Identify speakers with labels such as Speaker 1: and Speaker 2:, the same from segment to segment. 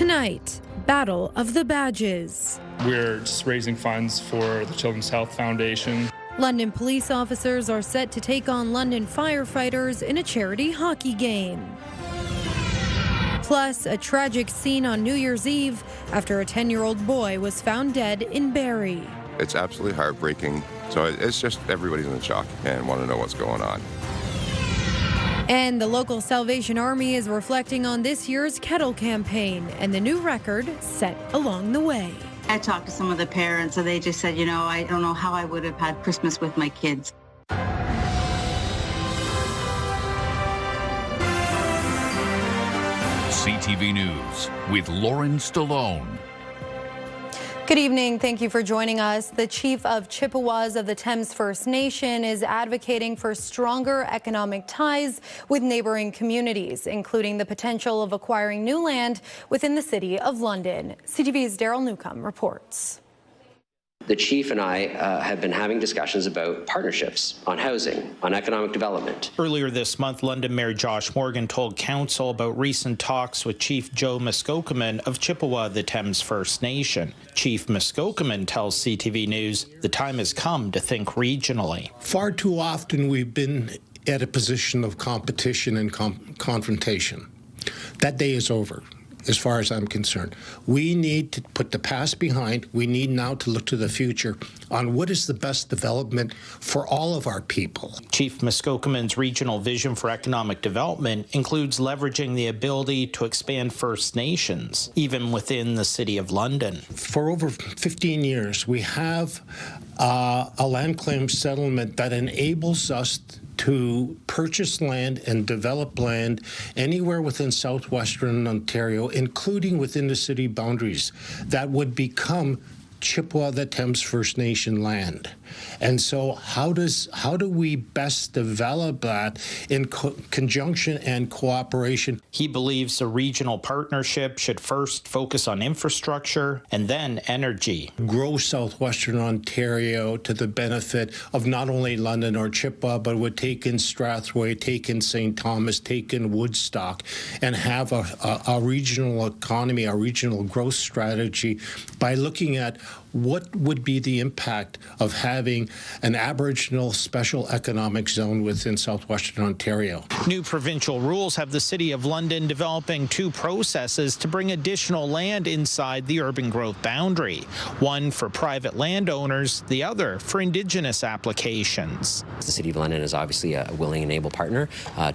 Speaker 1: Tonight, Battle of the Badges.
Speaker 2: We're just raising funds for the Children's Health Foundation.
Speaker 1: London police officers are set to take on London firefighters in a charity hockey game. Plus, a tragic scene on New Year's Eve after a 10-year-old boy was found dead in Barrie.
Speaker 3: It's absolutely heartbreaking. So it's just everybody's in shock and want to know what's going on.
Speaker 1: And the local Salvation Army is reflecting on this year's kettle campaign and the new record set along the way.
Speaker 4: I talked to some of the parents and they just said, you know, I don't know how I would have had Christmas with my kids.
Speaker 5: CTV News with Lauren Stallone.
Speaker 1: Good evening. Thank you for joining us. The chief of Chippewas of the Thames First Nation is advocating for stronger economic ties with neighboring communities, including the potential of acquiring new land within the City of London. CTV's Daryl Newcomb reports.
Speaker 6: The chief and I have been having discussions about partnerships on housing, on economic development.
Speaker 7: Earlier this month, London Mayor Josh Morgan told council about recent talks with Chief Joe Muskokeman of Chippewa, the Thames First Nation. Chief Muskokeman tells CTV News the time has come to think regionally.
Speaker 8: Far too often we've been at a position of competition and confrontation. That day is over. As far as I'm concerned, we need to put the past behind. We need now to look to the future on what is the best development for all of our people.
Speaker 7: Chief Muskokeman's regional vision for economic development includes leveraging the ability to expand First Nations, even within the City of London.
Speaker 8: For over 15 years, we have a land claim settlement that enables us to purchase land and develop land anywhere within southwestern Ontario, including within the city boundaries, that would become Chippewa, the Thames First Nation land. And so how do we best develop that in conjunction and cooperation?
Speaker 7: He believes a regional partnership should first focus on infrastructure and then energy.
Speaker 8: Grow southwestern Ontario to the benefit of not only London or Chippewa, but would take in Strathroy, take in St. Thomas, take in Woodstock, and have a regional economy, a regional growth strategy by looking at what would be the impact of having an Aboriginal special economic zone within southwestern Ontario.
Speaker 7: New provincial rules have the City of London developing two processes to bring additional land inside the urban growth boundary, one for private landowners, the other for Indigenous applications.
Speaker 6: The City of London is obviously a willing and able partner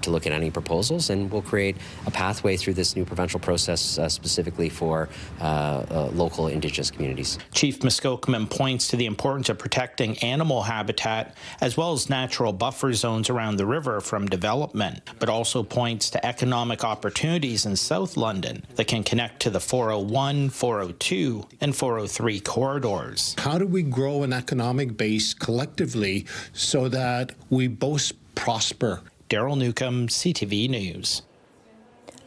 Speaker 6: to look at any proposals, and we'll create a pathway through this new provincial process specifically for local Indigenous communities.
Speaker 7: Chief Muskokeman points to the importance of protecting animal habitat as well as natural buffer zones around the river from development, but also points to economic opportunities in South London that can connect to the 401, 402, and 403 corridors.
Speaker 8: How do we grow an economic base collectively so that we both prosper?
Speaker 7: Daryl Newcomb, CTV News.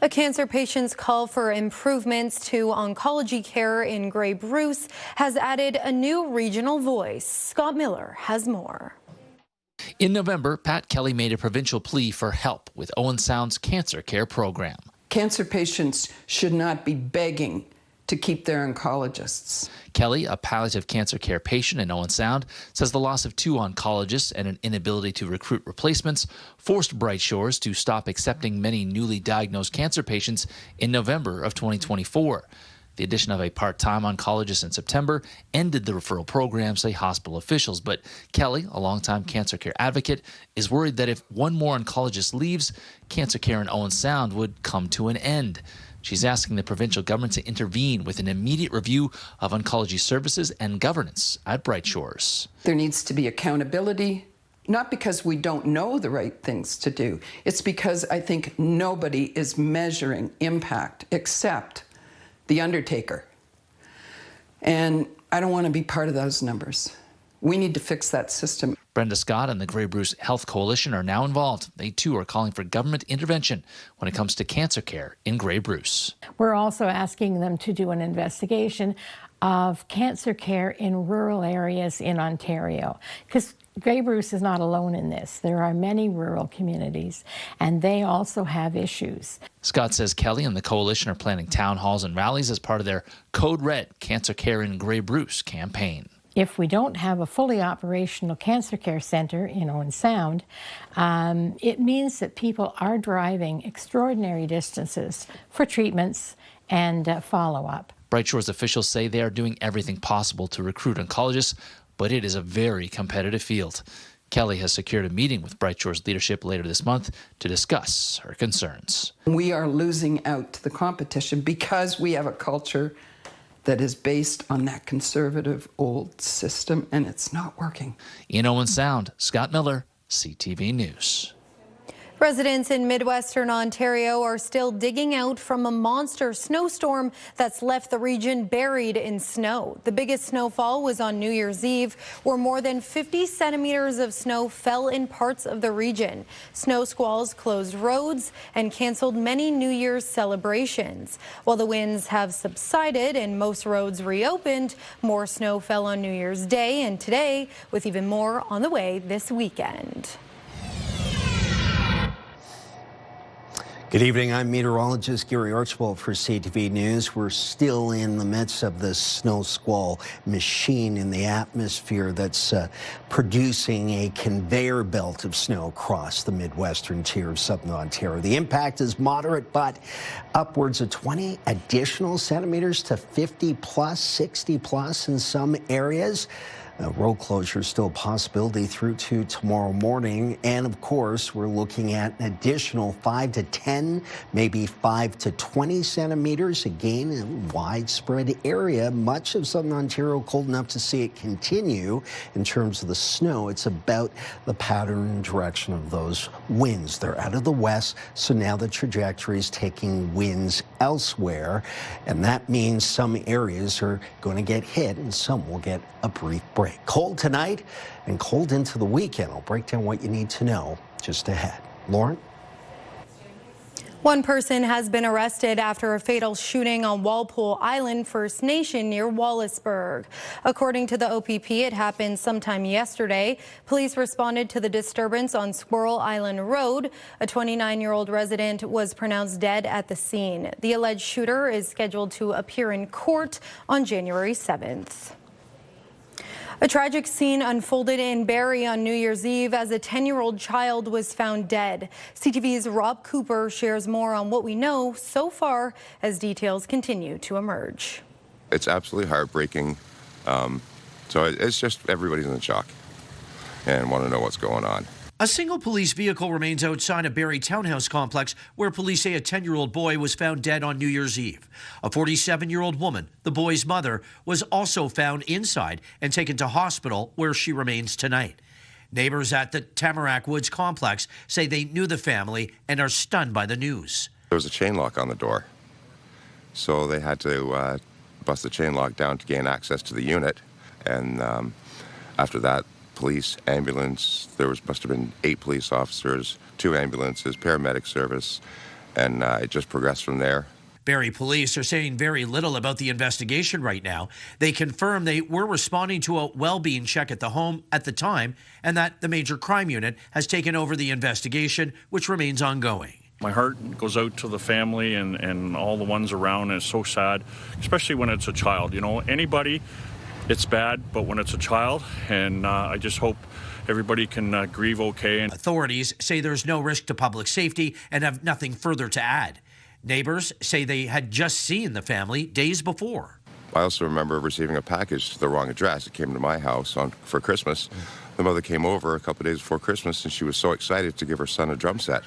Speaker 1: A cancer patient's call for improvements to oncology care in Grey Bruce has added a new regional voice. Scott Miller has more.
Speaker 9: In November, Pat Kelly made a provincial plea for help with Owen Sound's cancer care program.
Speaker 10: Cancer patients should not be begging to keep their oncologists.
Speaker 9: Kelly, a palliative cancer care patient in Owen Sound, says the loss of two oncologists and an inability to recruit replacements forced Bright Shores to stop accepting many newly diagnosed cancer patients in November of 2024. The addition of a part-time oncologist in September ended the referral program, say hospital officials. But Kelly, a longtime cancer care advocate, is worried that if one more oncologist leaves, cancer care in Owen Sound would come to an end. She's asking the provincial government to intervene with an immediate review of oncology services and governance at Bright Shores.
Speaker 10: There needs to be accountability, not because we don't know the right things to do. It's because I think nobody is measuring impact except the undertaker. And I don't want to be part of those numbers. We need to fix that system.
Speaker 9: Brenda Scott and the Grey Bruce Health Coalition are now involved. They too are calling for government intervention when it comes to cancer care in Grey Bruce.
Speaker 11: We're also asking them to do an investigation of cancer care in rural areas in Ontario. Because Grey Bruce is not alone in this. There are many rural communities, and they also have issues.
Speaker 9: Scott says Kelly and the coalition are planning town halls and rallies as part of their Code Red Cancer Care in Grey Bruce campaign.
Speaker 11: If we don't have a fully operational cancer care centre in Owen Sound, it means that people are driving extraordinary distances for treatments and follow-up.
Speaker 9: Bright Shores officials say they are doing everything possible to recruit oncologists, but it is a very competitive field. Kelly has secured a meeting with Bright Shores leadership later this month to discuss her concerns.
Speaker 10: We are losing out to the competition because we have a culture that is based on that conservative old system, and it's not working.
Speaker 9: In Owen Sound, Scott Miller, CTV News.
Speaker 1: Residents in Midwestern Ontario are still digging out from a monster snowstorm that's left the region buried in snow. The biggest snowfall was on New Year's Eve, where more than 50 centimeters of snow fell in parts of the region. Snow squalls closed roads and canceled many New Year's celebrations. While the winds have subsided and most roads reopened, more snow fell on New Year's Day and today, with even more on the way this weekend.
Speaker 12: Good evening. I'm meteorologist Gary Archibald for CTV News. We're still in the midst of this snow squall machine in the atmosphere that's producing a conveyor belt of snow across the Midwestern tier of Southern Ontario. The impact is moderate, but upwards of 20 additional centimeters to 50 plus, 60 plus in some areas. Road closure is still a possibility through to tomorrow morning. And of course, we're looking at an additional 5 to 10, maybe 5 to 20 centimeters. Again, in a widespread area. Much of Southern Ontario cold enough to see it continue in terms of the snow. It's about the pattern and direction of those winds. They're out of the west, so now the trajectory is taking winds elsewhere. And that means some areas are going to get hit and some will get a brief break. Cold tonight and cold into the weekend. I'll break down what you need to know just ahead. Lauren?
Speaker 1: One person has been arrested after a fatal shooting on Walpole Island First Nation near Wallaceburg. According to the OPP, it happened sometime yesterday. Police responded to the disturbance on Squirrel Island Road. A 29-year-old resident was pronounced dead at the scene. The alleged shooter is scheduled to appear in court on January 7th. A tragic scene unfolded in Barrie on New Year's Eve as a 10-year-old child was found dead. CTV's Rob Cooper shares more on what we know so far as details continue to emerge.
Speaker 3: It's absolutely heartbreaking. So it's just everybody's in shock and want to know what's going on.
Speaker 13: A single police vehicle remains outside a Barrie townhouse complex where police say a 10-year-old boy was found dead on New Year's Eve. A 47-year-old woman, the boy's mother, was also found inside and taken to hospital where she remains tonight. Neighbors at the Tamarack Woods complex say they knew the family and are stunned by the news.
Speaker 3: There was a chain lock on the door, so they had to bust the chain lock down to gain access to the unit. And after that, police, ambulance, must have been 8 police officers, 2 ambulances, paramedic service, and it just progressed from there.
Speaker 13: Barrie police are saying very little about the investigation right now. They confirm they were responding to a well-being check at the home at the time and that the Major Crime Unit has taken over the investigation, which remains ongoing.
Speaker 14: My heart goes out to the family and all the ones around. It's so sad, especially when it's a child. You know, anybody, it's bad, but when it's a child, and I just hope everybody can grieve okay.
Speaker 13: Authorities say there's no risk to public safety and have nothing further to add. Neighbors say they had just seen the family days before.
Speaker 3: I also remember receiving a package to the wrong address. It came to my house for Christmas. The mother came over a couple of days before Christmas, and she was so excited to give her son a drum set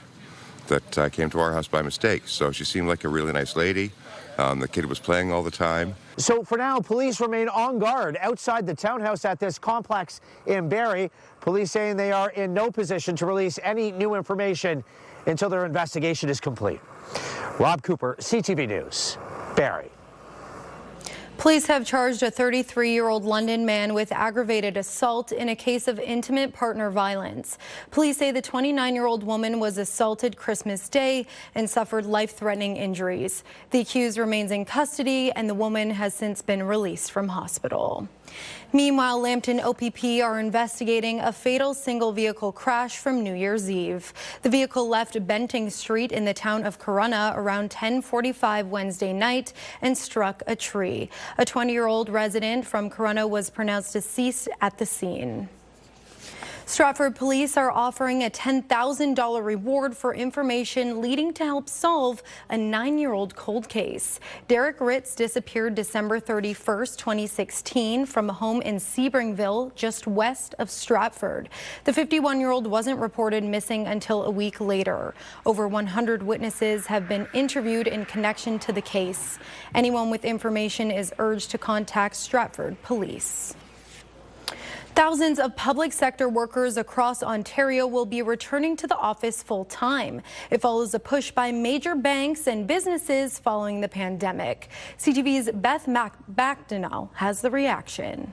Speaker 3: that came to our house by mistake. So she seemed like a really nice lady. The kid was playing all the time.
Speaker 15: So for now, police remain on guard outside the townhouse at this complex in Barrie. Police saying they are in no position to release any new information until their investigation is complete. Rob Cooper, CTV News, Barrie.
Speaker 1: Police have charged a 33-year-old London man with aggravated assault in a case of intimate partner violence. Police say the 29-year-old woman was assaulted Christmas Day and suffered life-threatening injuries. The accused remains in custody and the woman has since been released from hospital. Meanwhile, Lambton OPP are investigating a fatal single-vehicle crash from New Year's Eve. The vehicle left Benting Street in the town of Corunna around 10:45 Wednesday night and struck a tree. A 20-year-old resident from Corunna was pronounced deceased at the scene. Stratford police are offering a $10,000 reward for information leading to help solve a 9-year-old cold case. Derek Ritz disappeared December 31st, 2016 from a home in Sebringville, just west of Stratford. The 51-year-old wasn't reported missing until a week later. Over 100 witnesses have been interviewed in connection to the case. Anyone with information is urged to contact Stratford police. Thousands of public sector workers across Ontario will be returning to the office full-time. It follows a push by major banks and businesses following the pandemic. CTV's Beth McDonnell has the reaction.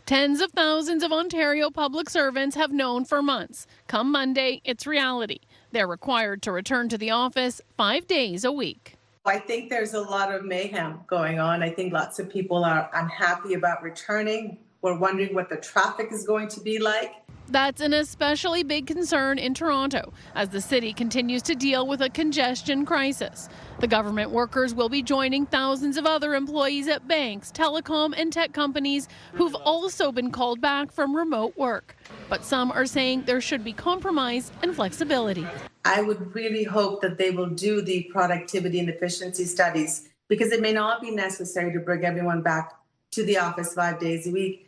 Speaker 16: Tens of thousands of Ontario public servants have known for months. Come Monday, it's reality. They're required to return to the office 5 days a week.
Speaker 17: I think there's a lot of mayhem going on. I think lots of people are unhappy about returning. We're wondering what the traffic is going to be like.
Speaker 16: That's an especially big concern in Toronto as the city continues to deal with a congestion crisis. The government workers will be joining thousands of other employees at banks, telecom and tech companies who've also been called back from remote work. But some are saying there should be compromise and flexibility.
Speaker 17: I would really hope that they will do the productivity and efficiency studies because it may not be necessary to bring everyone back to the office 5 days a week.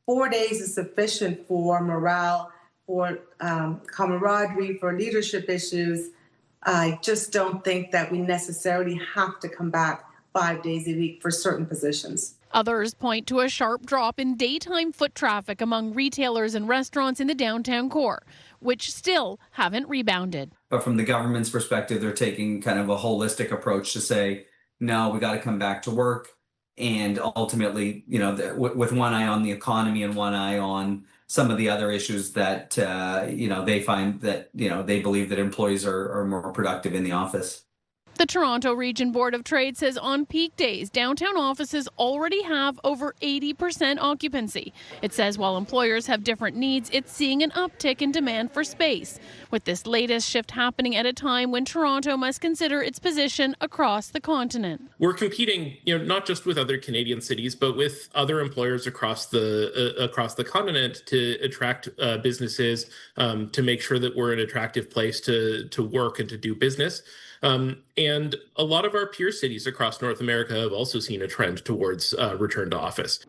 Speaker 17: 4 days is sufficient for morale, for camaraderie, for leadership issues. I just don't think that we necessarily have to come back 5 days a week for certain positions.
Speaker 16: Others point to a sharp drop in daytime foot traffic among retailers and restaurants in the downtown core, which still haven't rebounded.
Speaker 18: But from the government's perspective, they're taking kind of a holistic approach to say, no, we got to come back to work. And ultimately, you know, with one eye on the economy and one eye on some of the other issues that, you know, they find that, you know, they believe that employees are more productive in the office.
Speaker 16: The Toronto Region Board of Trade says on peak days, downtown offices already have over 80% occupancy. It says while employers have different needs, it's seeing an uptick in demand for space, with this latest shift happening at a time when Toronto must consider its position across the continent.
Speaker 19: We're competing, you know, not just with other Canadian cities, but with other employers across the continent to attract businesses, to make sure that we're an attractive place to work and to do business. And a lot of our peer cities across North America have also seen a trend towards return to office.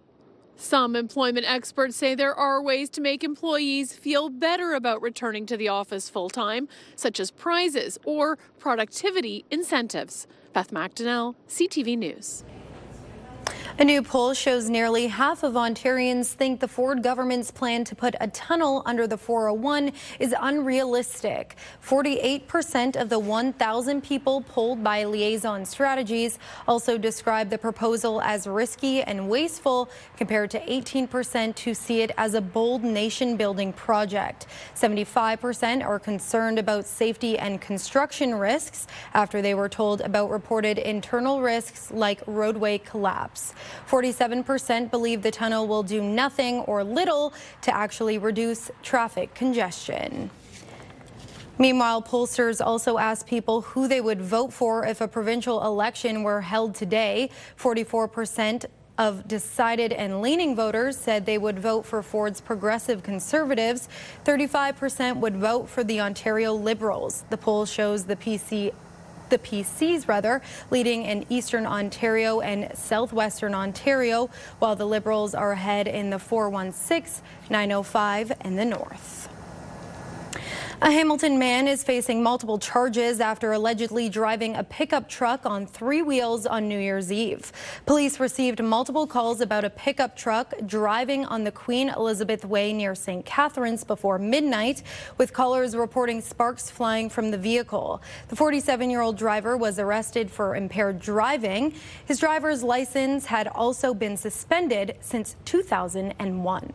Speaker 16: Some employment experts say there are ways to make employees feel better about returning to the office full-time, such as prizes or productivity incentives. Beth McDonnell, CTV News.
Speaker 1: A new poll shows nearly half of Ontarians think the Ford government's plan to put a tunnel under the 401 is unrealistic. 48% of the 1,000 people polled by Liaison Strategies also describe the proposal as risky and wasteful, compared to 18% who see it as a bold nation-building project. 75% are concerned about safety and construction risks after they were told about reported internal risks like roadway collapse. 47% believe the tunnel will do nothing or little to actually reduce traffic congestion. Meanwhile, pollsters also asked people who they would vote for if a provincial election were held today. 44% of decided and leaning voters said they would vote for Ford's Progressive Conservatives. 35% would vote for the Ontario Liberals. The poll shows the PCs leading in Eastern Ontario and Southwestern Ontario, while the Liberals are ahead in the 416, 905, and the North. A Hamilton man is facing multiple charges after allegedly driving a pickup truck on 3 wheels on New Year's Eve. Police received multiple calls about a pickup truck driving on the Queen Elizabeth Way near St. Catharines before midnight, with callers reporting sparks flying from the vehicle. The 47-year-old driver was arrested for impaired driving. His driver's license had also been suspended since 2001.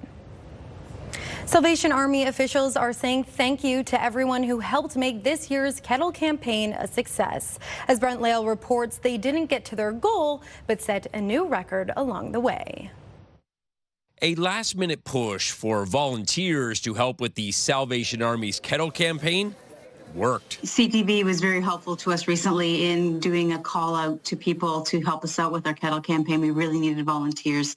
Speaker 1: Salvation Army officials are saying thank you to everyone who helped make this year's kettle campaign a success. As Brent Lale reports, they didn't get to their goal, but set a new record along the way.
Speaker 20: A last-minute push for volunteers to help with the Salvation Army's kettle campaign worked.
Speaker 4: CTV was very helpful to us recently in doing a call out to people to help us out with our kettle campaign. We really needed volunteers.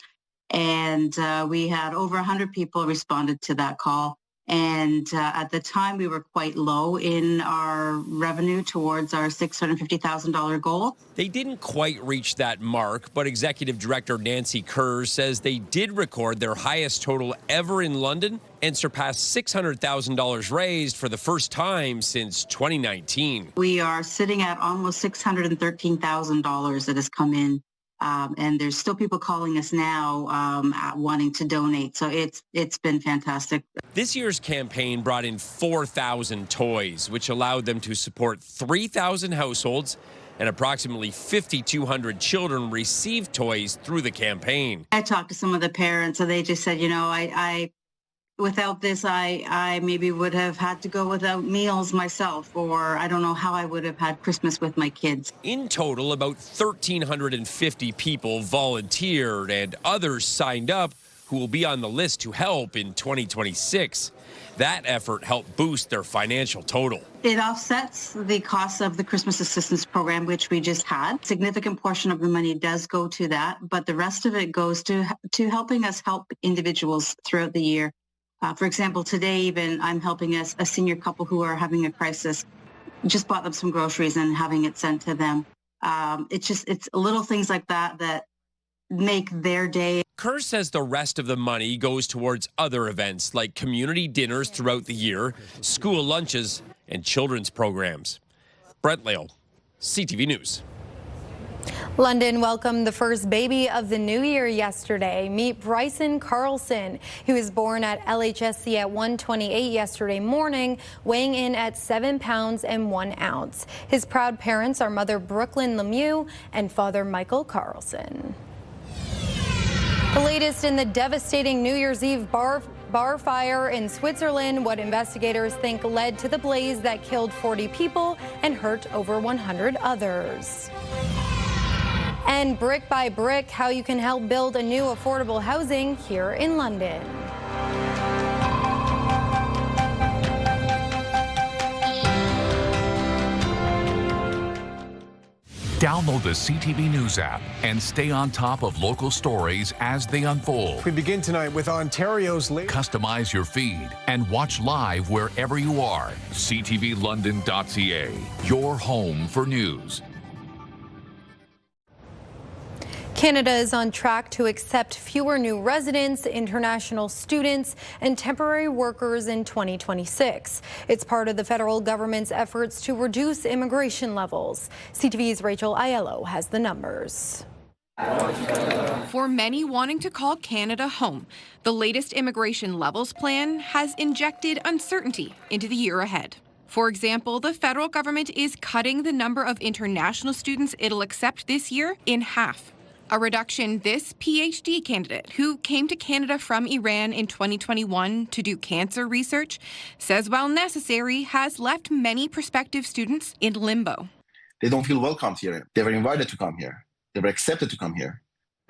Speaker 4: And we had over 100 people responded to that call. And at the time, we were quite low in our revenue towards our $650,000 goal.
Speaker 20: They didn't quite reach that mark, but Executive Director Nancy Kurz says they did record their highest total ever in London and surpassed $600,000 raised for the first time since 2019.
Speaker 4: We are sitting at almost $613,000 that has come in. And there's still people calling us now wanting to donate. So it's been fantastic.
Speaker 20: This year's campaign brought in 4,000 toys, which allowed them to support 3,000 households, and approximately 5,200 children received toys through the campaign.
Speaker 4: I talked to some of the parents, and they just said, you know, without this, I maybe would have had to go without meals myself, or I don't know how I would have had Christmas with my kids.
Speaker 20: In total, about 1,350 people volunteered and others signed up who will be on the list to help in 2026. That effort helped boost their financial total.
Speaker 4: It offsets the cost of the Christmas assistance program, which we just had. A significant portion of the money does go to that, but the rest of it goes to helping us help individuals throughout the year. For example, today even I'm helping a senior couple who are having a crisis. Just bought them some groceries and having it sent to them. It's little things like that that make their day.
Speaker 20: Kerr says the rest of the money goes towards other events like community dinners throughout the year, school lunches, and children's programs. Brent Lale, CTV News.
Speaker 1: London welcomed the first baby of the new year yesterday. Meet Bryson Carlson, who was born at LHSC at 1:28 yesterday morning, weighing in at 7 pounds and 1 ounce. His proud parents are mother Brooklyn Lemieux and father Michael Carlson. The latest in the devastating New Year's Eve bar fire in Switzerland, what investigators think led to the blaze that killed 40 people and hurt over 100 others. And brick by brick, how you can help build a new affordable housing here in London.
Speaker 5: Download the CTV News app and stay on top of local stories as they unfold.
Speaker 15: We begin tonight with Ontario's latest.
Speaker 5: Customize your feed and watch live wherever you are. ctvlondon.ca, your home for news.
Speaker 1: Canada is on track to accept fewer new residents, international students, and temporary workers in 2026. It's part of the federal government's efforts to reduce immigration levels. CTV's Rachel Aiello has the numbers.
Speaker 21: For many wanting to call Canada home, the latest immigration levels plan has injected uncertainty into the year ahead. For example, the federal government is cutting the number of international students it'll accept this year in half. A reduction this PhD candidate, who came to Canada from Iran in 2021 to do cancer research, says while necessary, has left many prospective students in limbo.
Speaker 22: They don't feel welcome here. They were invited to come here. They were accepted to come here.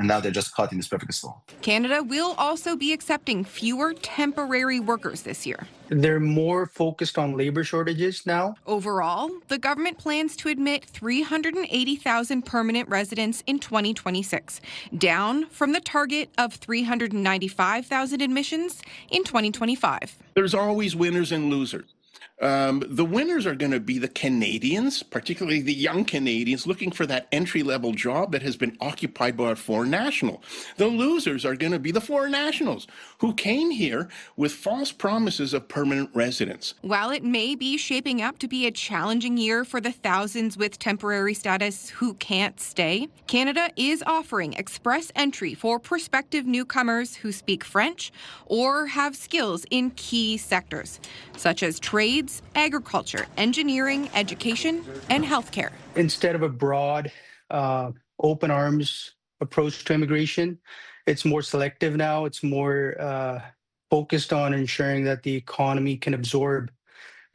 Speaker 22: And now they're just caught in this perfect storm.
Speaker 21: Canada will also be accepting fewer temporary workers this year.
Speaker 23: They're more focused on labor shortages now.
Speaker 21: Overall, the government plans to admit 380,000 permanent residents in 2026, down from the target of 395,000 admissions in 2025.
Speaker 24: There's always winners and losers.
Speaker 2: The winners are going to be the Canadians, particularly the young Canadians, looking for that entry-level job that has been occupied by a foreign national. The losers are going to be the foreign nationals who came here with false promises of permanent residence.
Speaker 21: While it may be shaping up to be a challenging year for the thousands with temporary status who can't stay, Canada is offering express entry for prospective newcomers who speak French or have skills in key sectors, such as trades, agriculture, engineering, education, and healthcare.
Speaker 23: Instead of a broad, open arms approach to immigration, it's more selective now. It's more focused on ensuring that the economy can absorb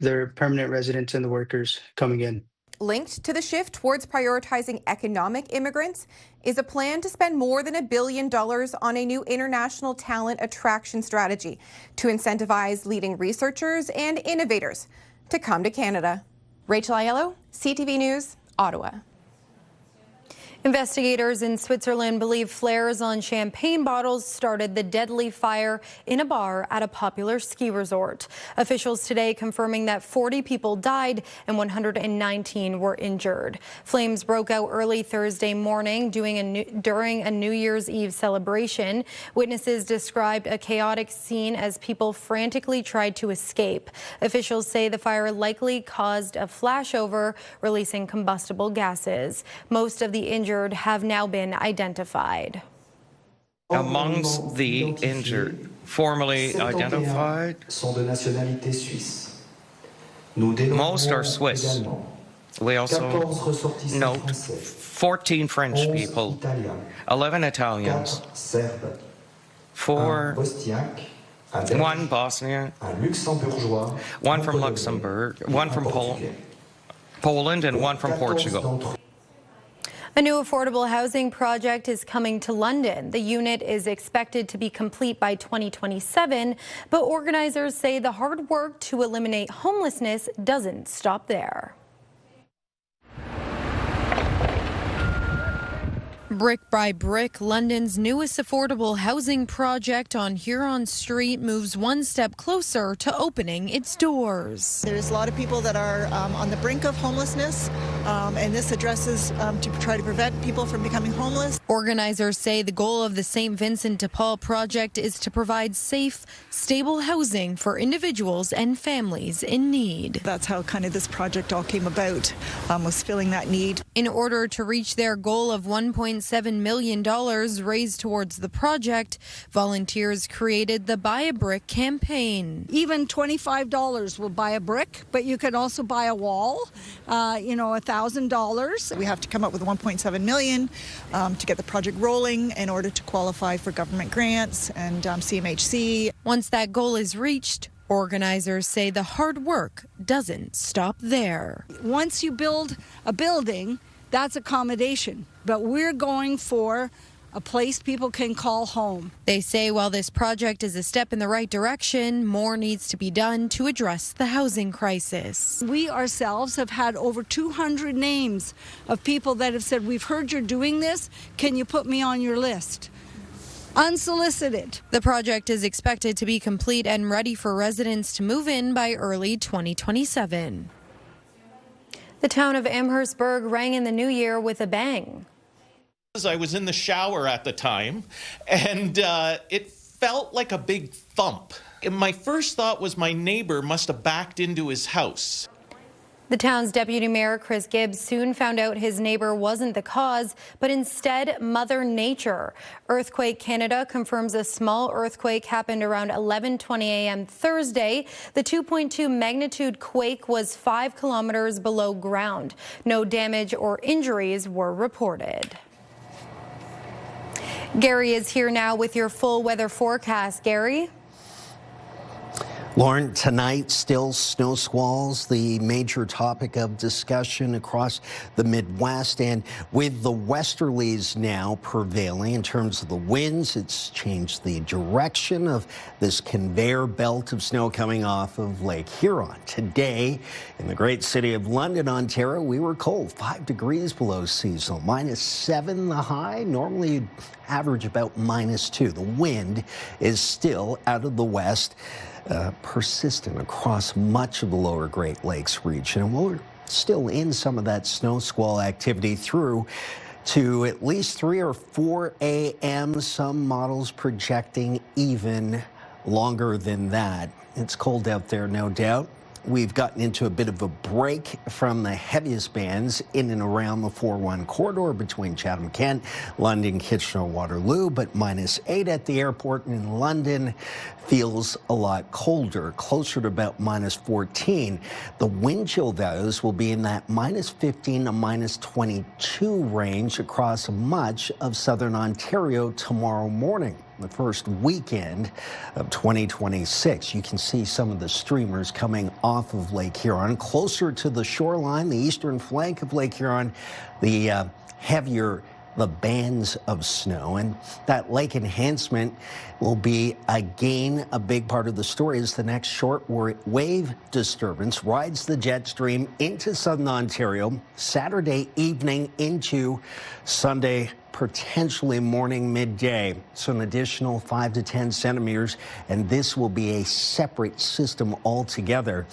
Speaker 23: their permanent residents and the workers coming in.
Speaker 21: Linked to the shift towards prioritizing economic immigrants is a plan to spend more than $1 billion on a new international talent attraction strategy to incentivize leading researchers and innovators to come to Canada. Rachel Aiello, CTV News, Ottawa.
Speaker 1: Investigators in Switzerland believe flares on champagne bottles started the deadly fire in a bar at a popular ski resort. Officials today confirming that 40 people died and 119 were injured. Flames broke out early Thursday morning during a New Year's Eve celebration. Witnesses described a chaotic scene as people frantically tried to escape. Officials say the fire likely caused a flashover, releasing combustible gases. Most of the injured have now been identified.
Speaker 6: Amongst the injured, formally identified, most are Swiss. We also note 14 French people, 11 Italians, 4 one Bosnian, 1 from Luxembourg, 1 from Poland, and 1 from Portugal.
Speaker 1: A new affordable housing project is coming to London. The unit is expected to be complete by 2027, but organizers say the hard work to eliminate homelessness doesn't stop there. Brick by brick, London's newest affordable housing project on Huron Street moves one step closer to opening its doors.
Speaker 8: There's a lot of people that are on the brink of homelessness, and this addresses to try to prevent people from becoming homeless.
Speaker 1: Organizers say the goal of the St. Vincent de Paul project is to provide safe, stable housing for individuals and families in need.
Speaker 8: That's how kind of this project all came about, was filling that need.
Speaker 1: In order to reach their goal of $1.7 million raised towards the project, volunteers created the Buy a Brick campaign.
Speaker 8: Even $25 will buy a brick, but you can also buy a wall, $1,000. We have to come up with $1.7 million to get the project rolling in order to qualify for government grants and CMHC.
Speaker 1: Once that goal is reached, organizers say the hard work doesn't stop there.
Speaker 8: Once you build a building, that's accommodation, but we're going for a place people can call home.
Speaker 1: They say while this project is a step in the right direction, more needs to be done to address the housing crisis.
Speaker 8: We ourselves have had over 200 names of people that have said, we've heard you're doing this, can you put me on your list? Unsolicited.
Speaker 1: The project is expected to be complete and ready for residents to move in by early 2027. The town of Amherstburg rang in the new year with a bang.
Speaker 7: I was in the shower at the time, and it felt like a big thump. And my first thought was my neighbor must have backed into his house.
Speaker 1: The town's deputy mayor, Chris Gibbs, soon found out his neighbor wasn't the cause, but instead Mother Nature. Earthquake Canada confirms a small earthquake happened around 11:20 a.m. Thursday. The 2.2 magnitude quake was 5 kilometers below ground. No damage or injuries were reported. Gary is here now with your full weather forecast. Gary?
Speaker 12: Lauren, tonight, still snow squalls, the major topic of discussion across the Midwest. And with the westerlies now prevailing in terms of the winds, it's changed the direction of this conveyor belt of snow coming off of Lake Huron. Today, in the great city of London, Ontario, we were cold, 5 degrees below seasonal, -7 the high. Normally, you'd average about -2. The wind is still out of the west. persistent across much of the lower Great Lakes region. And we're still in some of that snow squall activity through to at least 3 or 4 a.m. Some models projecting even longer than that. It's cold out there, no doubt. We've gotten into a bit of a break from the heaviest bands in and around the 4-1 corridor between Chatham-Kent, London, Kitchener-Waterloo, but -8 at the airport in London feels a lot colder, closer to about -14. The wind chill values will be in that -15 to -22 range across much of southern Ontario tomorrow morning, the first weekend of 2026. You can see some of the streamers coming off of Lake Huron, closer to the shoreline, the eastern flank of Lake Huron, the heavier the bands of snow. And that lake enhancement will be, again, a big part of the story as the next short wave disturbance rides the jet stream into southern Ontario Saturday evening into Sunday, potentially morning, midday. So an additional 5 to 10 centimeters, and this will be a separate system altogether.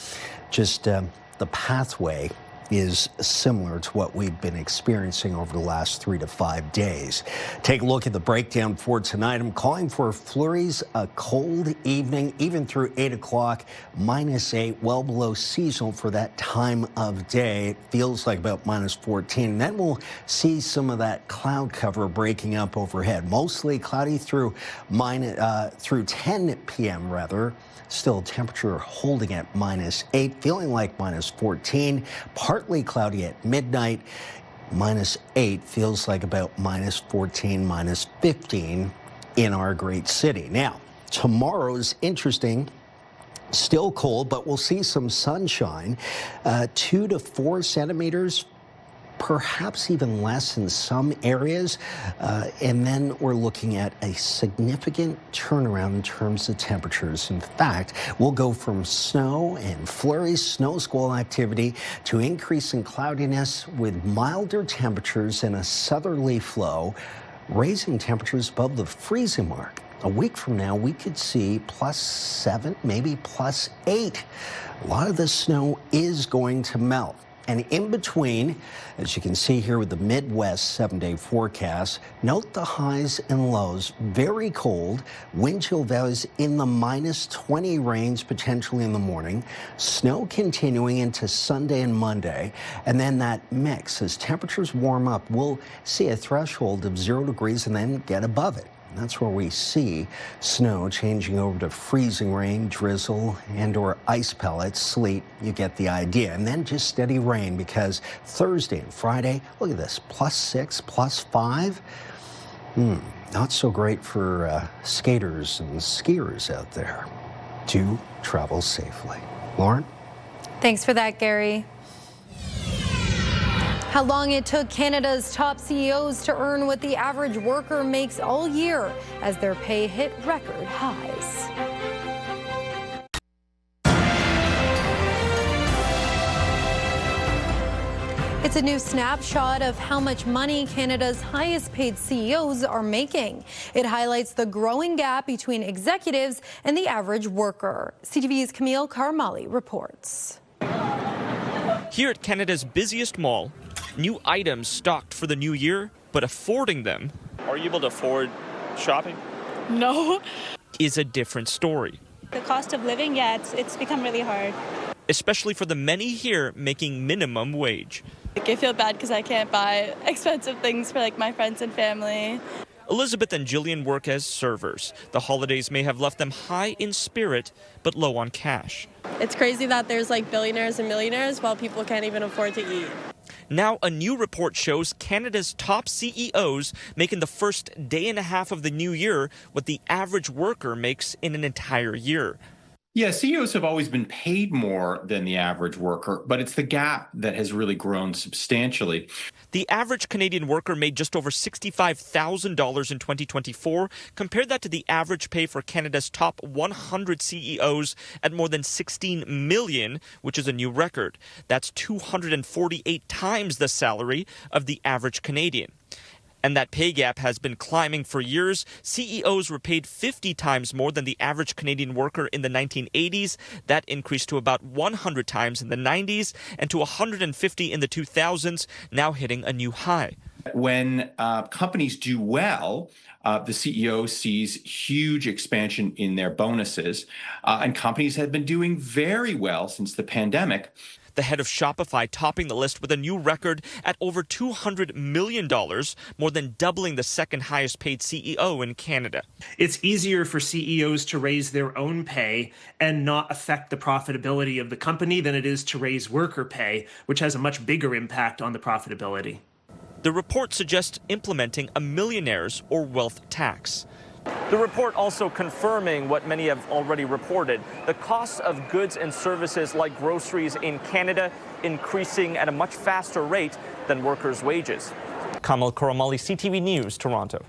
Speaker 12: Just the pathway is similar to what we've been experiencing over the last 3 to 5 days. Take a look at the breakdown for tonight. I'm calling for flurries, a cold evening, even through 8 o'clock, -8, well below seasonal for that time of day. It feels like about -14. And then we'll see some of that cloud cover breaking up overhead. Mostly cloudy through 10 p.m. rather. Still temperature holding at -8, feeling like -14. Partly cloudy at midnight. -8 feels like about -14, -15 in our great city. Now, tomorrow's interesting. Still cold, but we'll see some sunshine. 2 to 4 centimeters. Perhaps even less in some areas. And then we're looking at a significant turnaround in terms of temperatures. In fact, we'll go from snow and flurries, snow squall activity, to increase in cloudiness with milder temperatures and a southerly flow, raising temperatures above the freezing mark. A week from now, we could see +7, maybe +8. A lot of the snow is going to melt. And in between, as you can see here with the Midwest 7-day forecast, note the highs and lows. Very cold, wind chill values in the -20 range, potentially in the morning. Snow continuing into Sunday and Monday. And then that mix, as temperatures warm up, we'll see a threshold of 0 degrees and then get above it. That's where we see snow changing over to freezing rain, drizzle, and or ice pellets, sleet. You get the idea. And then just steady rain, because Thursday and Friday, look at this, +6, +5. Not so great for skaters and skiers out there. Do travel safely. Lauren?
Speaker 1: Thanks for that, Gary. How long it took Canada's top CEOs to earn what the average worker makes all year as their pay hit record highs. It's a new snapshot of how much money Canada's highest paid CEOs are making. It highlights the growing gap between executives and the average worker. CTV's Camille Carmali reports.
Speaker 9: Here at Canada's busiest mall, new items stocked for the new year, but affording them.
Speaker 10: Are you able to afford shopping?
Speaker 9: No. Is a different story.
Speaker 11: The cost of living, it's become really hard.
Speaker 9: Especially for the many here making minimum wage.
Speaker 11: I feel bad because I can't buy expensive things for my friends and family.
Speaker 9: Elizabeth and Jillian work as servers. The holidays may have left them high in spirit, but low on cash.
Speaker 11: It's crazy that there's billionaires and millionaires while people can't even afford to eat.
Speaker 9: Now, a new report shows Canada's top CEOs make in the first day and a half of the new year what the average worker makes in an entire year.
Speaker 24: Yeah, CEOs have always been paid more than the average worker, but it's the gap that has really grown substantially.
Speaker 9: The average Canadian worker made just over $65,000 in 2024. Compare that to the average pay for Canada's top 100 CEOs at more than $16 million, which is a new record. That's 248 times the salary of the average Canadian. And that pay gap has been climbing for years. CEOs were paid 50 times more than the average Canadian worker in the 1980s. That increased to about 100 times in the 90s and to 150 in the 2000s, now hitting a new high.
Speaker 24: When companies do well, the CEO sees huge expansion in their bonuses, and companies have been doing very well since the pandemic.
Speaker 9: The head of Shopify topping the list with a new record at over $200 million, more than doubling the second highest paid CEO in Canada.
Speaker 3: It's easier for CEOs to raise their own pay and not affect the profitability of the company than it is to raise worker pay, which has a much bigger impact on the profitability.
Speaker 9: The report suggests implementing a millionaire's or wealth tax.
Speaker 10: The report also confirming what many have already reported, the cost of goods and services like groceries in Canada increasing at a much faster rate than workers' wages. Kamal Koramali, CTV News, Toronto.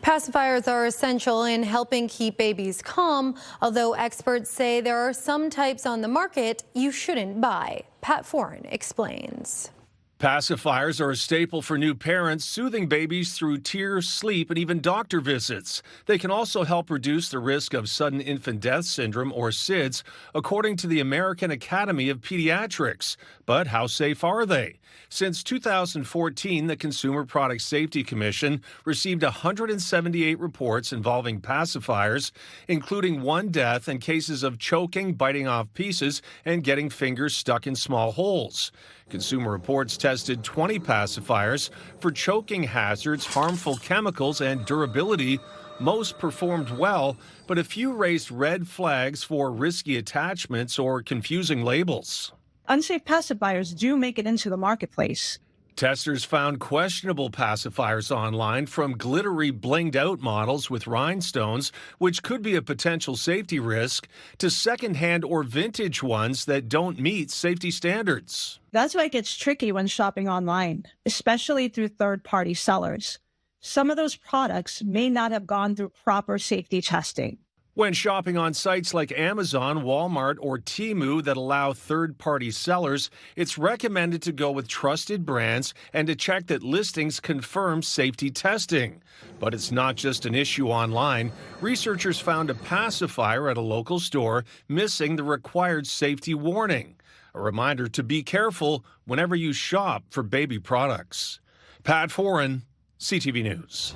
Speaker 1: Pacifiers are essential in helping keep babies calm, although experts say there are some types on the market you shouldn't buy. Pat Foran explains.
Speaker 13: Pacifiers are a staple for new parents, soothing babies through tears, sleep, and even doctor visits. They can also help reduce the risk of sudden infant death syndrome, or SIDS, according to the American Academy of Pediatrics. But how safe are they? Since 2014, the Consumer Product Safety Commission received 178 reports involving pacifiers, including one death and cases of choking, biting off pieces, and getting fingers stuck in small holes. Consumer Reports tested 20 pacifiers for choking hazards, harmful chemicals, and durability. Most performed well, but a few raised red flags for risky attachments or confusing labels.
Speaker 14: Unsafe pacifiers do make it into the marketplace.
Speaker 13: Testers found questionable pacifiers online, from glittery, blinged-out models with rhinestones, which could be a potential safety risk, to second-hand or vintage ones that don't meet safety standards.
Speaker 14: That's why it gets tricky when shopping online, especially through third-party sellers. Some of those products may not have gone through proper safety testing.
Speaker 13: When shopping on sites like Amazon, Walmart, or Temu that allow third-party sellers, it's recommended to go with trusted brands and to check that listings confirm safety testing. But it's not just an issue online. Researchers found a pacifier at a local store missing the required safety warning. A reminder to be careful whenever you shop for baby products. Pat Foran, CTV News.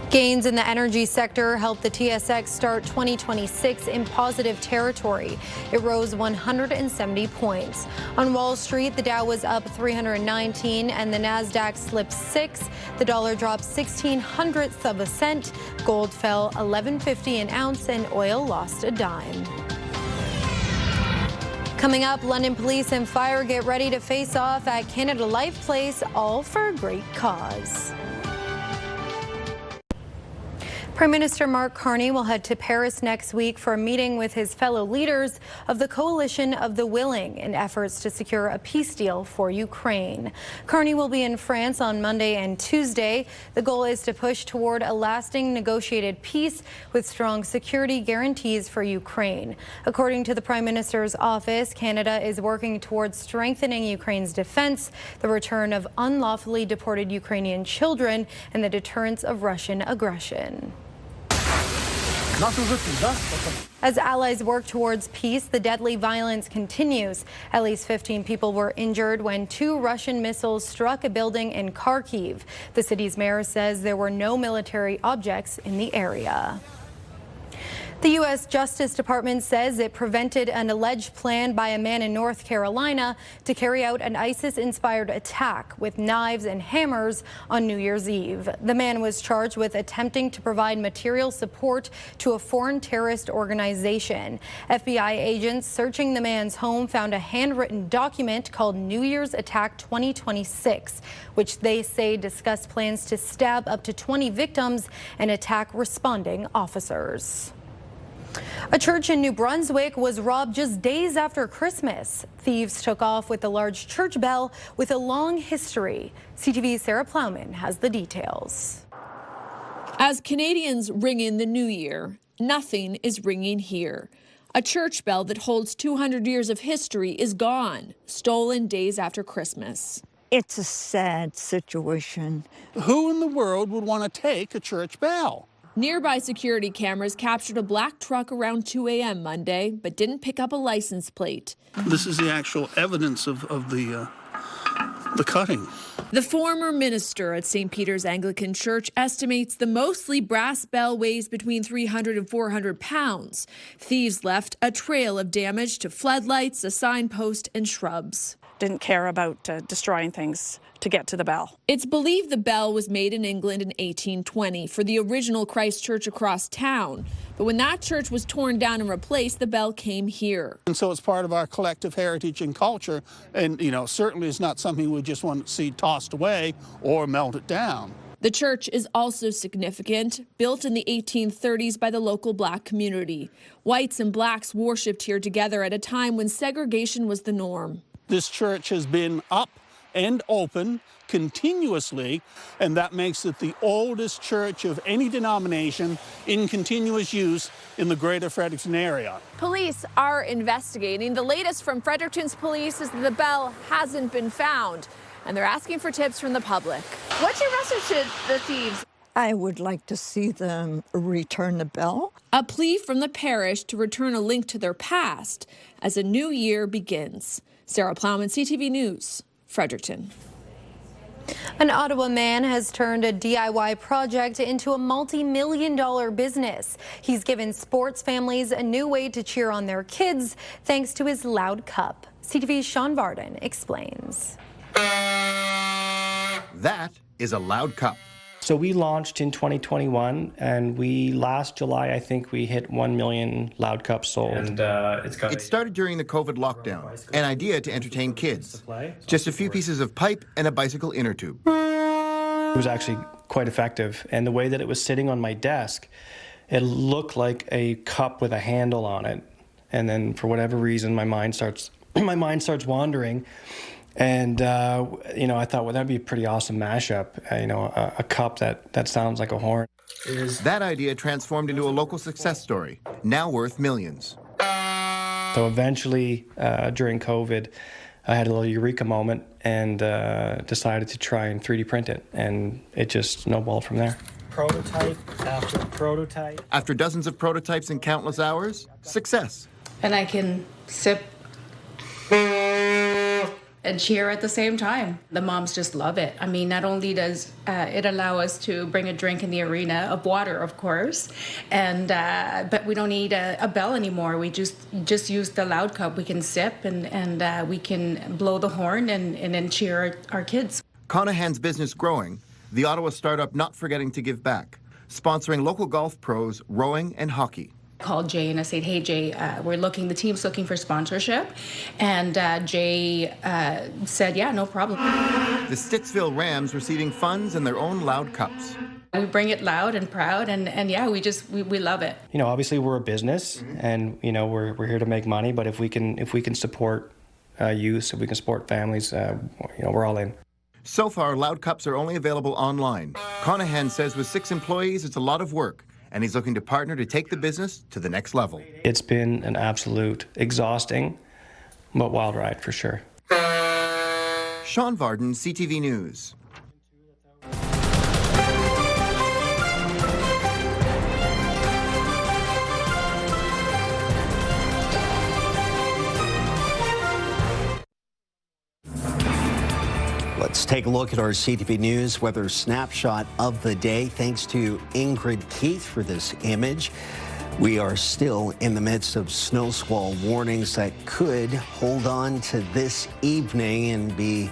Speaker 1: Gains in the energy sector helped the TSX start 2026 in positive territory. It rose 170 points. On Wall Street, the Dow was up 319 and the Nasdaq slipped 6. The dollar dropped 0.16 of a cent. Gold fell $11.50 an ounce and oil lost a dime. Coming up, London police and fire get ready to face off at Canada Life Place, all for a great cause. Prime Minister Mark Carney will head to Paris next week for a meeting with his fellow leaders of the Coalition of the Willing in efforts to secure a peace deal for Ukraine. Carney will be in France on Monday and Tuesday. The goal is to push toward a lasting negotiated peace with strong security guarantees for Ukraine. According to the Prime Minister's office, Canada is working towards strengthening Ukraine's defense, the return of unlawfully deported Ukrainian children, and the deterrence of Russian aggression. As allies work towards peace, the deadly violence continues. At least 15 people were injured when 2 Russian missiles struck a building in Kharkiv. The city's mayor says there were no military objects in the area. The U.S. Justice Department says it prevented an alleged plan by a man in North Carolina to carry out an ISIS-inspired attack with knives and hammers on New Year's Eve. The man was charged with attempting to provide material support to a foreign terrorist organization. FBI agents searching the man's home found a handwritten document called New Year's Attack 2026, which they say discussed plans to stab up to 20 victims and attack responding officers. A church in New Brunswick was robbed just days after Christmas. Thieves took off with a large church bell with a long history. CTV's Sarah Plowman has the details.
Speaker 17: As Canadians ring in the new year, nothing is ringing here. A church bell that holds 200 years of history is gone, stolen days after Christmas.
Speaker 4: It's a sad situation.
Speaker 16: Who in the world would want to take a church bell?
Speaker 17: Nearby security cameras captured a black truck around 2 a.m. Monday, but didn't pick up a license plate.
Speaker 16: This is the actual evidence of the cutting.
Speaker 17: The former minister at St. Peter's Anglican Church estimates the mostly brass bell weighs between 300 and 400 pounds. Thieves left a trail of damage to floodlights, a signpost, and shrubs.
Speaker 18: Didn't care about destroying things to get to the bell.
Speaker 17: It's believed the bell was made in England in 1820 for the original Christ Church across town. But when that church was torn down and replaced, the bell came here.
Speaker 16: And so it's part of our collective heritage and culture. And, certainly it's not something we just want to see tossed away or melted down.
Speaker 17: The church is also significant, built in the 1830s by the local black community. Whites and blacks worshipped here together at a time when segregation was the norm.
Speaker 16: This church has been up and open continuously, and that makes it the oldest church of any denomination in continuous use in the greater Fredericton area.
Speaker 17: Police are investigating. The latest from Fredericton's police is that the bell hasn't been found, and they're asking for tips from the public. What's your message to the thieves?
Speaker 4: I would like to see them return the bell.
Speaker 17: A plea from the parish to return a link to their past as a new year begins. Sarah Plowman, CTV News, Fredericton.
Speaker 1: An Ottawa man has turned a DIY project into a multi-million-dollar business. He's given sports families a new way to cheer on their kids thanks to his Loud Cup. CTV's Sean Varden explains.
Speaker 19: That is a Loud Cup.
Speaker 25: So we launched in 2021, and last July, I think we hit 1 million Loud Cups sold. And
Speaker 19: it started during the COVID lockdown, an idea to entertain kids. Just a few pieces of pipe and a bicycle inner tube.
Speaker 25: It was actually quite effective, and the way that it was sitting on my desk, it looked like a cup with a handle on it. And then for whatever reason, my mind starts wandering. And, I thought, well, that'd be a pretty awesome mashup, a cup that sounds like a horn.
Speaker 19: That idea transformed into a local success story, now worth millions.
Speaker 25: So eventually, during COVID, I had a little eureka moment and decided to try and 3D print it, and it just snowballed from there. Prototype after prototype.
Speaker 19: After dozens of prototypes and countless hours, success.
Speaker 26: And I can sip and cheer at the same time. The moms just love it. I mean, not only does it allow us to bring a drink in the arena of water, of course, and but we don't need a bell anymore. We just use the Loud Cup. We can sip and we can blow the horn and then cheer our kids.
Speaker 19: Conahan's business growing, the Ottawa startup not forgetting to give back, sponsoring local golf pros, rowing and hockey.
Speaker 26: Called Jay and I said, hey Jay, the team's looking for sponsorship, and Jay said, yeah, no problem.
Speaker 19: The Stittsville Rams receiving funds and their own Loud Cups.
Speaker 26: We bring it loud and proud, and yeah, we love it.
Speaker 25: Obviously we're a business, and we're here to make money, but if we can support youth, if we can support families, we're all in.
Speaker 19: So far, Loud Cups are only available online. Conahan says with 6 employees, it's a lot of work, and he's looking to partner to take the business to the next level.
Speaker 25: It's been an absolute exhausting but wild ride for sure.
Speaker 19: Sean Varden, CTV News.
Speaker 12: Let's take a look at our CTV News weather snapshot of the day. Thanks to Ingrid Keith for this image. We are still in the midst of snow squall warnings that could hold on to this evening and be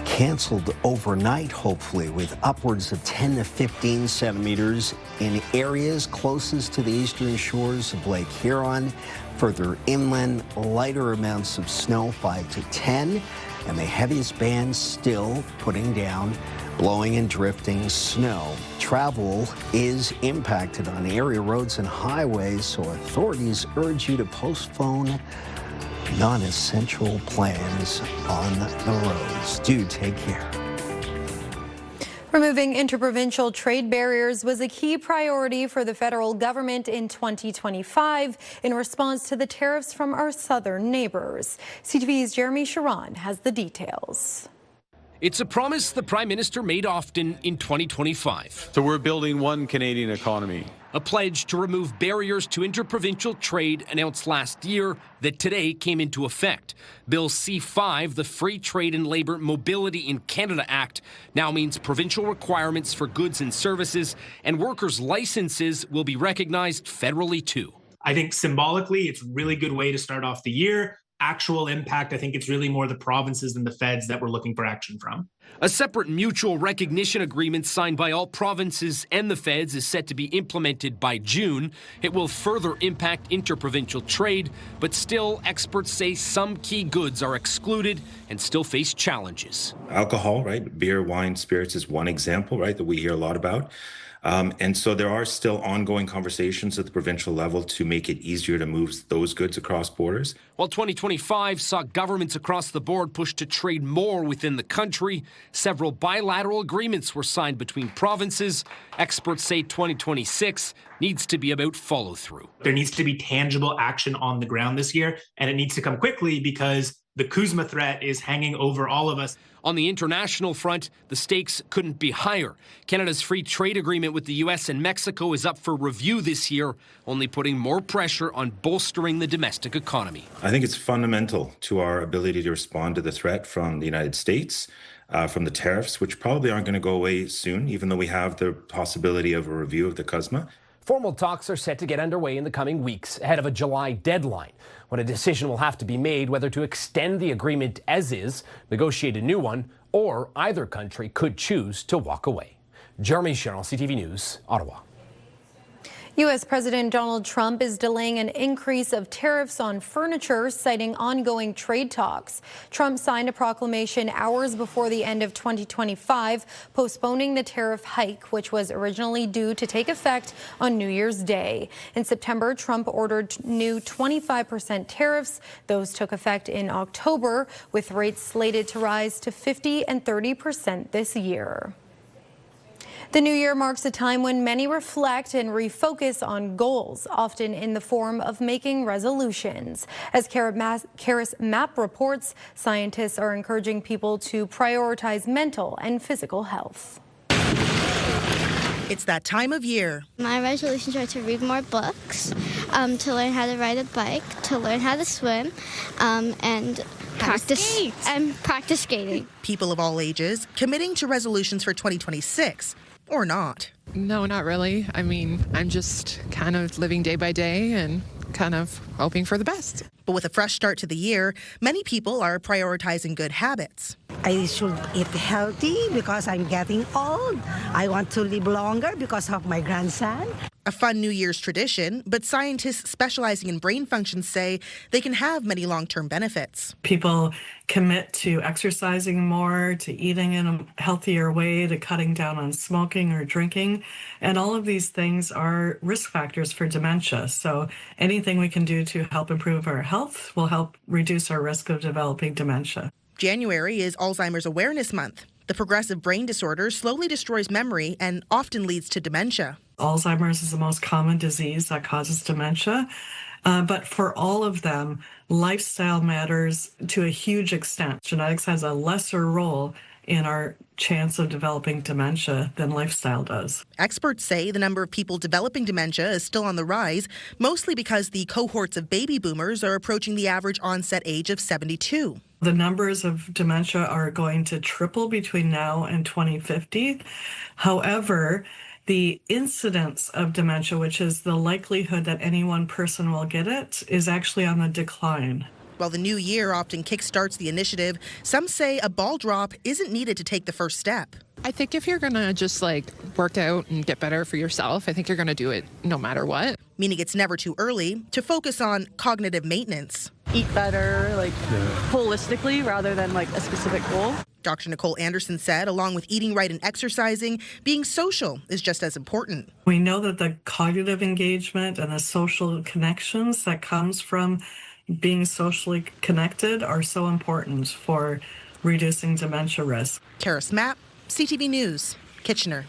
Speaker 12: canceled overnight, hopefully, with upwards of 10 to 15 centimeters in areas closest to the eastern shores of Lake Huron. Further inland, lighter amounts of snow, 5 to 10. And the heaviest bands still putting down blowing and drifting snow. Travel is impacted on area roads and highways, so authorities urge you to postpone non-essential plans on the roads. Do take care.
Speaker 1: Removing interprovincial trade barriers was a key priority for the federal government in 2025 in response to the tariffs from our southern neighbors. CTV's Jeremy Sharon has the details.
Speaker 2: It's a promise the Prime Minister made often in 2025.
Speaker 5: So we're building one Canadian economy.
Speaker 2: A pledge to remove barriers to interprovincial trade announced last year that today came into effect. Bill C-5, the Free Trade and Labour Mobility in Canada Act, now means provincial requirements for goods and services and workers' licenses will be recognized federally too.
Speaker 15: I think symbolically, it's a really good way to start off the year. Actual impact, I think it's really more the provinces than the feds that we're looking for action from.
Speaker 2: A separate mutual recognition agreement signed by all provinces and the feds is set to be implemented by June. It will further impact interprovincial trade, but still, experts say some key goods are excluded and still face challenges.
Speaker 20: Alcohol, right? Beer, wine, spirits is one example, right, that we hear a lot about. And so there are still ongoing conversations at the provincial level to make it easier to move those goods across borders.
Speaker 2: While 2025 saw governments across the board push to trade more within the country, several bilateral agreements were signed between provinces. Experts say 2026 needs to be about follow-through.
Speaker 15: There needs to be tangible action on the ground this year, and it needs to come quickly because the Kuzma threat is hanging over all of us.
Speaker 2: On the international front, the stakes couldn't be higher. Canada's free trade agreement with the U.S. and Mexico is up for review this year, only putting more pressure on bolstering the domestic economy.
Speaker 20: I think it's fundamental to our ability to respond to the threat from the United States, from the tariffs, which probably aren't going to go away soon, even though we have the possibility of a review of the CUSMA.
Speaker 22: Formal talks are set to get underway in the coming weeks ahead of a July deadline, when a decision will have to be made whether to extend the agreement as is, negotiate a new one, or either country could choose to walk away. Jeremy Cheryl, CTV News, Ottawa.
Speaker 1: U.S. President Donald Trump is delaying an increase of tariffs on furniture, citing ongoing trade talks. Trump signed a proclamation hours before the end of 2025, postponing the tariff hike, which was originally due to take effect on New Year's Day. In September, Trump ordered new 25% tariffs. Those took effect in October, with rates slated to rise to 50 and 30% this year. The new year marks a time when many reflect and refocus on goals, often in the form of making resolutions. As Karis Mapp reports, scientists are encouraging people to prioritize mental and physical health.
Speaker 23: It's that time of year.
Speaker 27: My resolutions are to read more books, to learn how to ride a bike, to learn how to swim, and practice skating.
Speaker 23: People of all ages committing to resolutions for 2026. Or not.
Speaker 28: No, not really. I mean, I'm just kind of living day by day and kind of hoping for the best.
Speaker 23: But with a fresh start to the year, many people are prioritizing good habits.
Speaker 29: I should eat healthy because I'm getting old. I want to live longer because of my grandson.
Speaker 23: A fun New Year's tradition, but scientists specializing in brain functions say they can have many long-term benefits.
Speaker 30: People commit to exercising more, to eating in a healthier way, to cutting down on smoking or drinking. And all of these things are risk factors for dementia. So anything we can do to help improve our health will help reduce our risk of developing dementia.
Speaker 23: January is Alzheimer's Awareness Month. The progressive brain disorder slowly destroys memory and often leads to dementia.
Speaker 30: Alzheimer's is the most common disease that causes dementia. But for all of them, lifestyle matters to a huge extent. Genetics has a lesser role in our chance of developing dementia than lifestyle does.
Speaker 23: Experts say the number of people developing dementia is still on the rise, mostly because the cohorts of baby boomers are approaching the average onset age of 72.
Speaker 30: The numbers of dementia are going to triple between now and 2050. However, the incidence of dementia, which is the likelihood that any one person will get it, is actually on the decline.
Speaker 23: While the new year often kickstarts the initiative, some say a ball drop isn't needed to take the first step.
Speaker 28: I think if you're going to just work out and get better for yourself, I think you're going to do it no matter what.
Speaker 23: Meaning it's never too early to focus on cognitive maintenance.
Speaker 31: Eat better, holistically rather than a specific goal.
Speaker 23: Dr. Nicole Anderson said, along with eating right and exercising, being social is just as important.
Speaker 30: We know that the cognitive engagement and the social connections that comes from being socially connected are so important for reducing dementia risk.
Speaker 23: Karis Mapp, CTV News, Kitchener.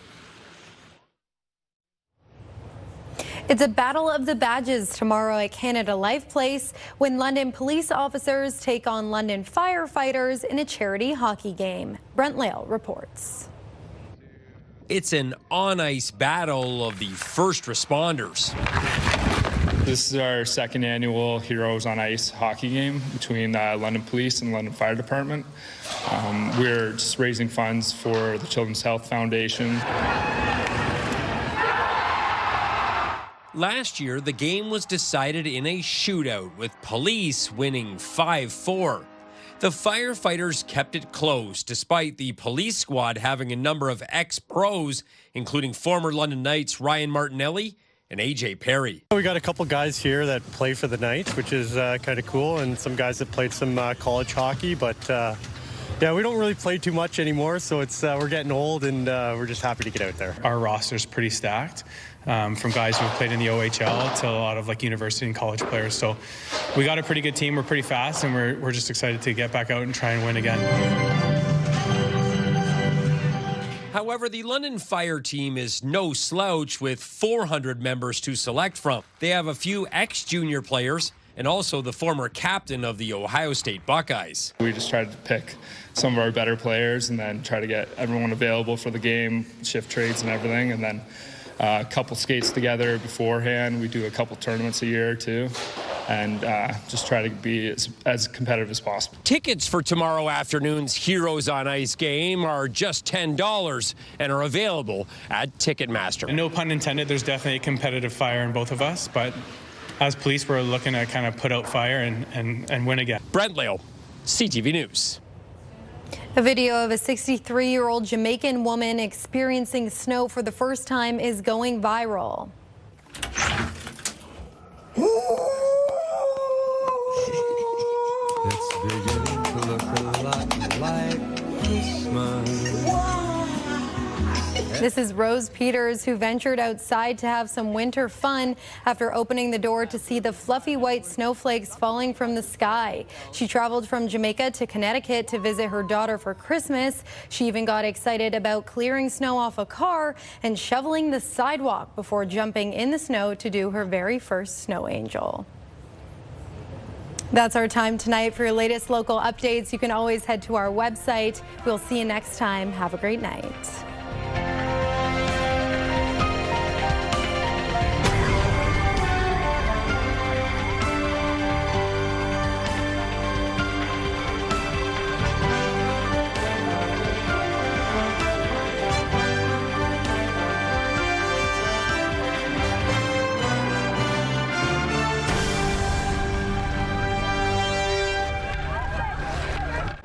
Speaker 1: It's a battle of the badges tomorrow at Canada Life Place when London police officers take on London firefighters in a charity hockey game. Brent Lale reports.
Speaker 3: It's an on-ice battle of the first responders.
Speaker 6: This is our second annual Heroes on Ice hockey game between London Police and London Fire Department. We're just raising funds for the Children's Health Foundation.
Speaker 3: Last year, the game was decided in a shootout, with police winning 5-4. The firefighters kept it close, despite the police squad having a number of ex-pros, including former London Knights Ryan Martinelli and AJ Perry.
Speaker 7: We got a couple guys here that play for the Knights, which is kind of cool, and some guys that played some college hockey, but yeah, we don't really play too much anymore, so it's we're getting old, and we're just happy to get out there.
Speaker 8: Our roster's pretty stacked, from guys who have played in the OHL to a lot of university and college players. So we got a pretty good team. We're pretty fast, and we're just excited to get back out and try and win again.
Speaker 3: However, the London Fire team is no slouch with 400 members to select from. They have a few ex-junior players and also the former captain of the Ohio State Buckeyes.
Speaker 6: We just tried to pick some of our better players and then try to get everyone available for the game, shift trades and everything, and then a couple skates together beforehand. We do a couple tournaments a year too, and just try to be as competitive as possible.
Speaker 3: Tickets for tomorrow afternoon's Heroes on Ice game are just $10 and are available at Ticketmaster.
Speaker 8: And no pun intended, there's definitely a competitive fire in both of us, but as police, we're looking to kind of put out fire and win again.
Speaker 3: Brent Lale, CTV News.
Speaker 1: A video of a 63-year-old Jamaican woman experiencing snow for the first time is going viral.
Speaker 9: It's beginning to look a lot like Christmas.
Speaker 1: This is Rose Peters, who ventured outside to have some winter fun after opening the door to see the fluffy white snowflakes falling from the sky. She traveled from Jamaica to Connecticut to visit her daughter for Christmas. She even got excited about clearing snow off a car and shoveling the sidewalk before jumping in the snow to do her very first snow angel. That's our time tonight. For your latest local updates, you can always head to our website. We'll see you next time. Have a great night.